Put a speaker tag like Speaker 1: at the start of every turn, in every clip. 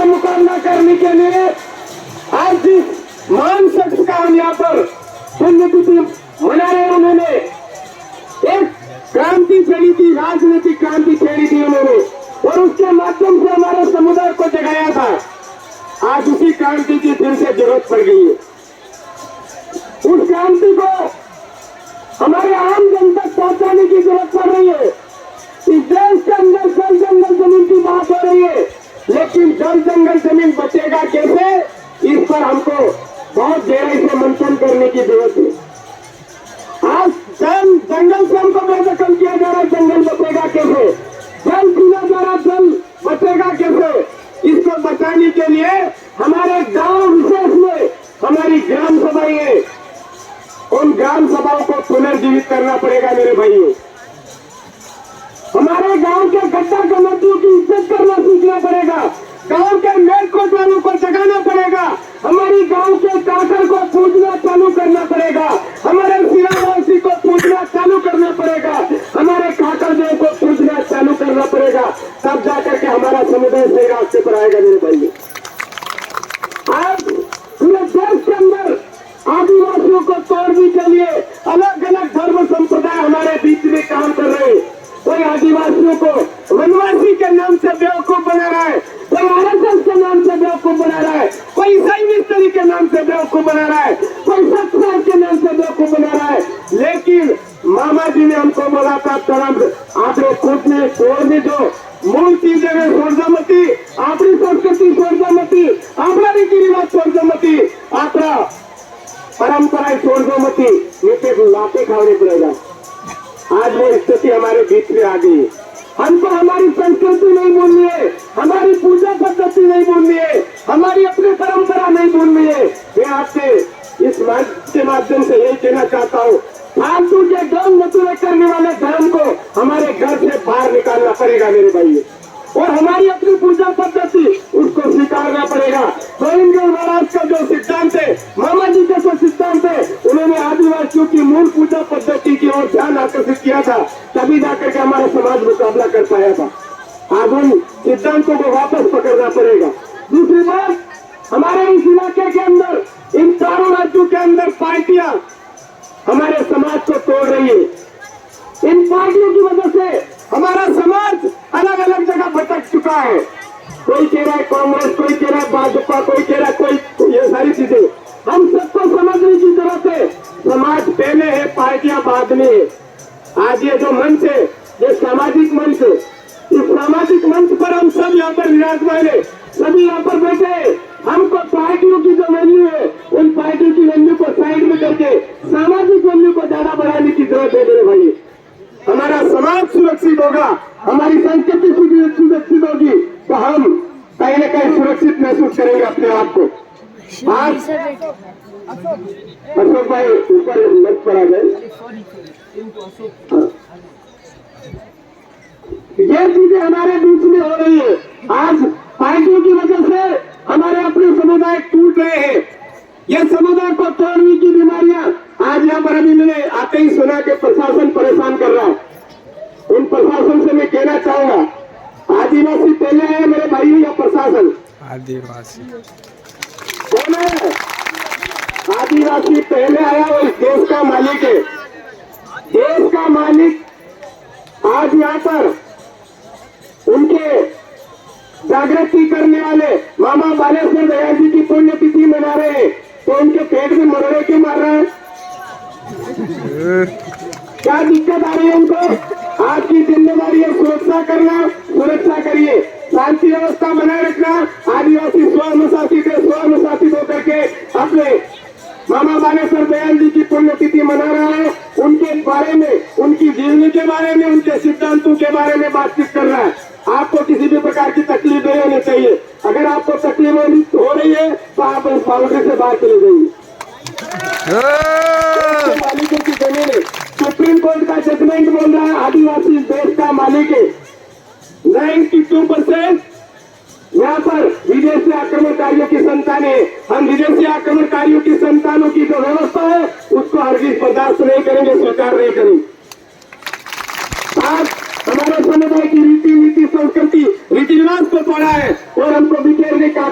Speaker 1: मुकाबला करने के लिए आज जिस मान शख्स का हम यहाँ पर पुण्यतिथि मना रहे, उन्होंने एक क्रांति छेड़ी थी, राजनीतिक क्रांति छेड़ी थी उन्होंने, और उसके माध्यम से हमारे समुदाय को जगाया था। आज उसी क्रांति की फिर से जरूरत पड़ गई है। उस क्रांति को हमारे आम जन तक पहुंचाने की जरूरत पड़ रही है। इस देश के अंदर जल जंगल जमीन की बात हो रही है, लेकिन जल जंगल जमीन बचेगा कैसे, इस पर हमको बहुत गहराई से मंथन करने की जरूरत है। आज जंगल से हमको बेदखल किया जा रहा है, जंगल बचेगा कैसे, जल पीना जा रहा, जल बचेगा कैसे, इसको बचाने के लिए हमारे गांव विशेष में हमारी ग्राम सभाएं हैं, उन ग्राम सभाओं को पुनर्जीवित करना पड़ेगा मेरे भाइयों। हमारे गांव के गड्ढा कमेटियों की इज्जत करना सीखना पड़ेगा, गांव के मेल कोटवालों को जगाना पड़ेगा, हमारी गांव के काकर को पूजना चालू करना पड़ेगा, हमारे सिरावासी को पूजना चालू करना पड़ेगा, हमारे काकर देव को पूजना चालू करना पड़ेगा, तब जाकर के हमारा समुदाय सही रास्ते पर आएगा मेरे भाई। आज पूरे देश के अंदर आदिवासियों को तोड़ने के लिए अलग अलग धर्म संप्रदाय हमारे बीच में काम कर रहे हैं। कोई आदिवासियों को वनवासी के नाम से बेवकूफ बना रहा है, कोई आरएसएस के नाम से बेवकूफ बना रहा है, कोई ईसाई मिस्त्री के नाम से बेवकूफ बना रहा है, कोई सत्संग के नाम से बेवकूफ बना रहा है। लेकिन मामा जी ने हमको बोला था, तुरंत आपने खुद में छोड़ने दो, मूल चीजें छोड़मती, अपनी संस्कृति छोड़मती, अपना रीति रिवाज छोड़मती, अपना परंपराएं छोड़मती, नीचे लाते खाने पड़ेगा। आज वो स्थिति हमारे बीच में आ गई। हमको हमारी संस्कृति नहीं भूलनी है, हमारी पूजा पद्धति नहीं भूलनी है, हमारी अपनी परंपरा नहीं भूलनी है। मैं आपसे इस मंच के माध्यम से यही कहना चाहता हूँ, फालतू के गम नतूरे करने वाले धर्म को हमारे घर से बाहर निकालना पड़ेगा मेरे भाई, और हमारी अपनी पूजा पद्धति उसको स्वीकारना पड़ेगा। गोविंद महाराज का जो सिद्धांत है, मामा जी का जो सिद्धांत है, उन्होंने आदिवासियों की मूल पूजा पद्धति की ओर ध्यान आकर्षित किया था, तभी जाकर के हमारा समाज मुकाबला कर पाया था। आज उन सिद्धांतों को वापस पकड़ना पड़ेगा। दूसरी बात, हमारे इस इलाके के अंदर, इन चारों राज्यों के अंदर पार्टियां हमारे समाज को तोड़ रही है। इन पार्टियों की वजह से हमारा समाज अलग अलग जगह भटक चुका है। कोई कह रहा है कांग्रेस, कोई कह रहा है भाजपा, कोई कह रहा है कोई, ये सारी चीजें हम सबको समझने की जरूरत है। समाज पहले है, पार्टियां बाद में है। आज ये जो मंच है, ये सामाजिक मंच है, इस सामाजिक मंच पर हम सब यहाँ पर विराजमान है, सभी यहाँ पर बैठे हैं। हमको पार्टियों की जो वैल्यू है, उन पार्टियों की वैल्यू को साइड में करके सामाजिक वैल्यू को ज्यादा बढ़ाने की जरूरत है मेरे भाई। हमारा समाज सुरक्षित होगा, हमारी संस्कृति सुरक्षित होगी, तो हम कहीं न कहीं सुरक्षित महसूस करेंगे अपने आप को। आज अशोक भाई ऊपर मंच पर आ गए। ये चीजें हमारे बीच में हो रही है। आज पार्टियों की वजह से हमारे अपने समुदाय टूट रहे हैं। ये समुदाय को तोड़ने की बीमारियां आज यहाँ पर अभी मैंने आते ही सुना कि प्रशासन परेशान कर रहा है। उन प्रशासन से मैं कहना चाहूंगा, आदिवासी पहले आए मेरे भाई या प्रशासन?
Speaker 2: आदिवासी
Speaker 1: कौन है? आदिवासी पहले आया, वो इस देश का मालिक है। देश का मालिक आज यहाँ पर उनके जागृति करने वाले मामा बालेश्वर दयाल जी की पुण्यतिथि मना रहे हैं, तो उनके पेट में मरड़े क्यों मार रहे हैं? क्या दिक्कत आ रही है उनको? आपकी जिम्मेदारी है सुरक्षा करना, सुरक्षा करिए, शांति व्यवस्था बनाए रखना। आदिवासी स्वनुशासित है, स्वनुशासित होकर के अपने मामा बालेश्वर दयाल जी की पुण्यतिथि मना रहा है। उनके बारे में, उनकी जीवनी के बारे में, उनके सिद्धांतों के बारे में बातचीत कर रहा है। आपको किसी भी प्रकार की तकलीफ नहीं होनी चाहिए। अगर आपको तकलीफ हो रही है तो आप इस बाउंड्री से बाहर चले जाइए। मालिकों की जमीन है, सुप्रीम कोर्ट का जजमेंट बोल रहा है आदिवासी देश का मालिक है। 92% यहाँ पर विदेशी आक्रमणकारियों की संतानें हैं। हम विदेशी आक्रमणकारियों की संतानों की जो व्यवस्था है उसको हरगिज बर्दाश्त नहीं करेंगे, स्वीकार नहीं करेंगे। आज हमारे समुदाय की रीति नीति संस्कृति रीति रिवाज को तोड़ा है और हमको बिखेरने का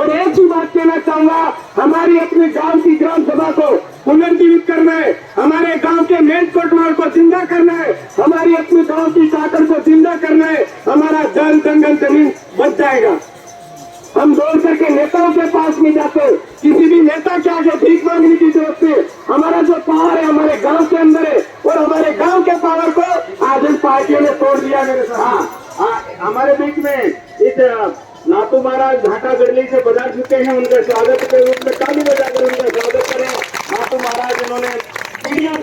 Speaker 1: और एक ही बात कहना चाहूंगा, हमारी अपने गांव की ग्राम सभा को पुनर्जीवित करना है, हमारे गांव के मेन कोटवाल को जिंदा करना है, हमारी अपने गांव की ताकत को जिंदा करना है, हमारा जल जंगल जमीन बच जाएगा। हम दौड़ करके नेताओं के पास नहीं जाते, किसी भी नेता के आगे भीख मांगने की जरूरत नहीं। हमारा जो पावर है हमारे गांव के अंदर है, और हमारे गांव के पावर को आज इन पार्टियों ने तोड़ दिया मेरे साथ। हमारे बीच में इस नातू महाराज घाटा गढ़ली से पधार चुके हैं, उनके स्वागत के रूप में ताली बजाकर उनका स्वागत करें। नातू महाराज इन्होंने पीढ़ियां